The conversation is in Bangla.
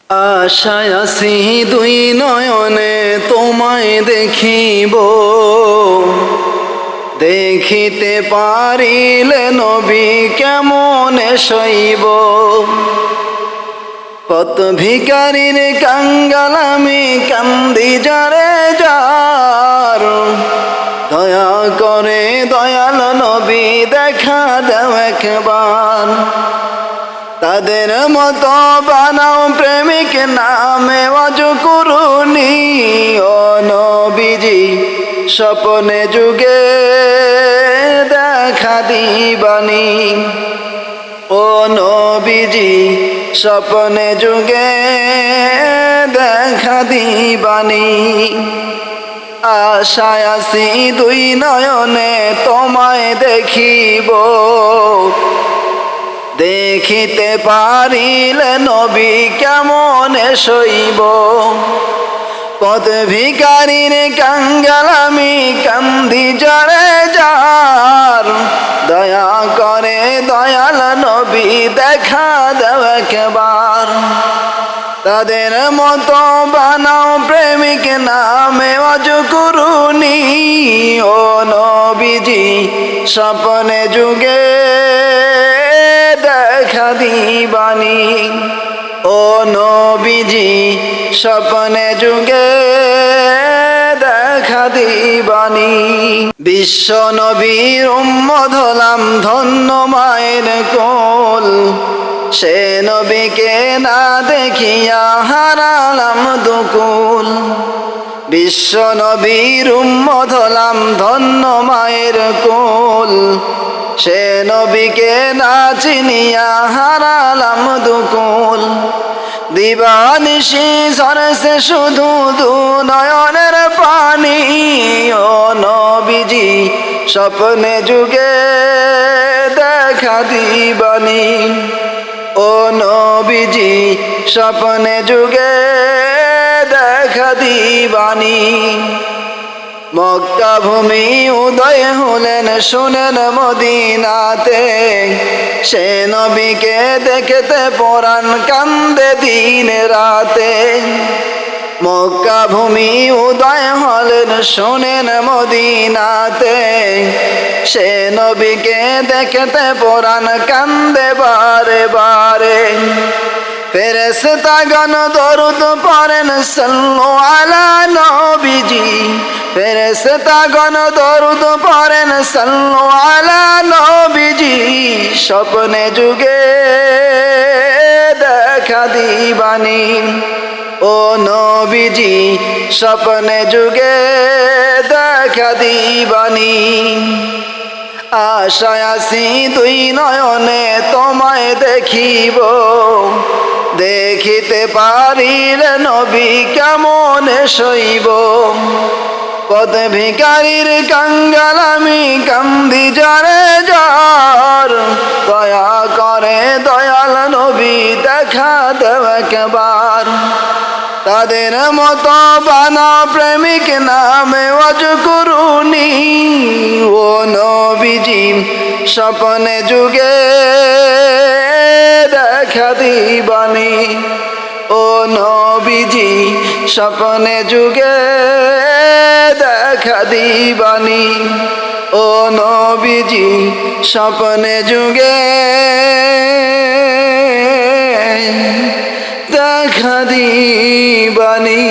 আশায় আছি দুই নয়নে তোমায় দেখিব, দেখিতে পারিলে নবী কেমনে সইব। কত ভিখারির কাঙ্গাল আমি কান্দি যারে যার, দয়া করে দয়াল নবী দেখা দাও একবার। তাদের মতো বানাও প্রেমিক নামে ওয়াজ করুনি, ও নবীজি স্বপ্নে যুগে দেখা দিবানি। ও নবীজি স্বপ্নে যুগে দেখা দিবানি। আশায় আছি দুই নয়নে তোমায় দেখিব, দেখিতে পারিলে নবী কেমনে সইব। পথ ভিখারির কাঙ্গাল আমি কান্দি যারে যার, দয়া করে দয়াল নবী দেখা দাও একবার। তাদের মতো বানাও প্রেমিক নামে ওয়াজ করুনি, ও নবীজি স্বপ্নে যুগে দেখা দিবানি। ও নবীজি স্বপ্নে যুগে দেখা দিবানি। বিশ্ব নবীর উম্মত হলাম ধন্য মায়ের কোল, সে নবীকে না দেখিয়া হারালাম দুকুল। বিশ্ব নবীর উম্মত হলাম ধন্য মায়ের কোল, সে নবীকে না চিনিয়া হারালাম দুকুল। দিবানিশি ঝরছে শুধু দু নয়নের পানি, ও নবীজি স্বপ্নে যুগে দেখা দিবানি। ও নবীজি স্বপ্নে যুগে দেখা দিবানি। মক্কা ভূমি উদয় হলেন শুনেন মদিনাতে, সে নবীকে দেখতে পরাণ কান্দে দিন রাতে। মক্কা ভূমি উদয় হলেন শুনেন মদিনাতে, সে নবীকে দেখতে পরাণ কান্দে বারে বারে। ফেরেশতাগণ দরুদ পড়েন সাল্লু আলা নবীজি, ফেরেশতাগণ দরুদ পড়েন সাল্লু আলা নবীজি। স্বপ্নে যুগে দেখা দিবানি। ও নবীজি স্বপ্নে যুগে দেখা দিবানি। আশায় আছি দুই নয়নে তোমায় দেখিব, দেখিতে পারিলে নবী কেমনে সইব। পথ ভিখারির কাঙ্গাল আমি কান্দি যারে যার, দয়া করে দয়াল নবী দেখা দেও একবার। তাদের মতো বানা প্রেমিক নামে ওয়াজ করুনি, ও নবীজি স্বপ্নে যুগে দেখা দিবানি। ও নবীজি স্বপ্নে যুগে দেখা দিবানি। ও নবীজি স্বপ্নে যুগে দেখা দিবানি।